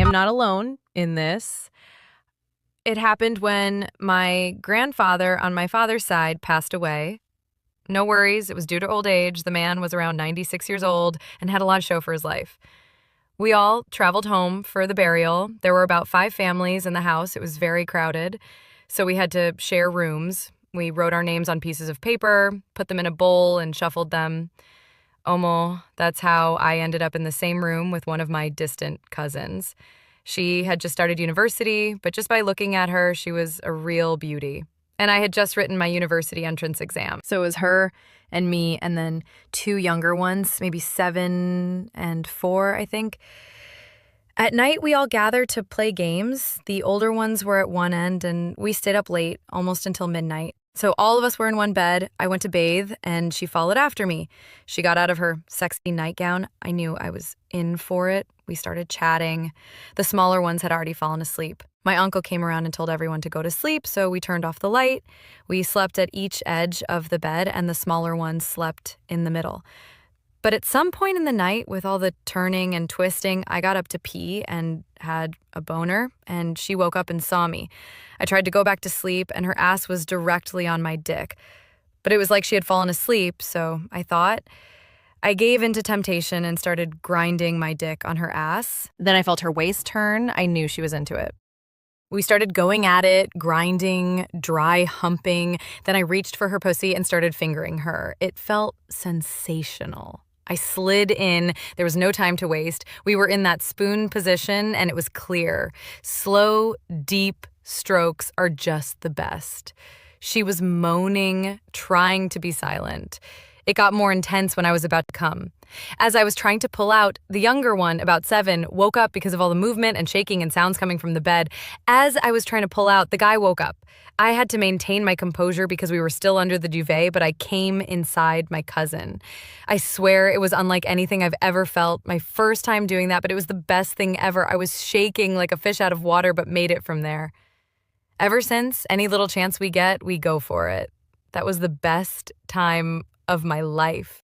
I'm not alone in this. It happened when my grandfather on my father's side passed away. No worries, it was due to old age. The man was around 96 years old and had a lot to show for his life. We all traveled home for the burial. There were about 5 families in the house. It was very crowded, so we had to share rooms. We wrote our names on pieces of paper, put them in a bowl, and shuffled them. Omo, that's how I ended up in the same room with one of my distant cousins. She had just started university, but just by looking at her, she was a real beauty. And I had just written my university entrance exam. So it was her and me, and then 2 younger ones, maybe 7 and 4, I think. At night, we all gathered to play games. The older ones were at one end, and we stayed up late, almost until midnight. So all of us were in one bed. I went to bathe, and she followed after me. She got out of her sexy nightgown. I knew I was in for it. We started chatting. The smaller ones had already fallen asleep. My uncle came around and told everyone to go to sleep, so we turned off the light. We slept at each edge of the bed, and the smaller ones slept in the middle. But at some point in the night, with all the turning and twisting, I got up to pee and had a boner, and she woke up and saw me. I tried to go back to sleep, and her ass was directly on my dick. But it was like she had fallen asleep, so I thought. I gave into temptation and started grinding my dick on her ass. Then I felt her waist turn. I knew she was into it. We started going at it, grinding, dry humping. Then I reached for her pussy and started fingering her. It felt sensational. I slid in. There was no time to waste. We were in that spoon position, and it was clear. Slow, deep strokes are just the best. She was moaning, trying to be silent. It got more intense when I was about to come. As I was trying to pull out, the younger one, about 7, woke up because of all the movement and shaking and sounds coming from the bed. As I was trying to pull out, the guy woke up. I had to maintain my composure because we were still under the duvet, but I came inside my cousin. I swear it was unlike anything I've ever felt. My first time doing that, but it was the best thing ever. I was shaking like a fish out of water, but made it from there. Ever since, any little chance we get, we go for it. That was the best time of my life.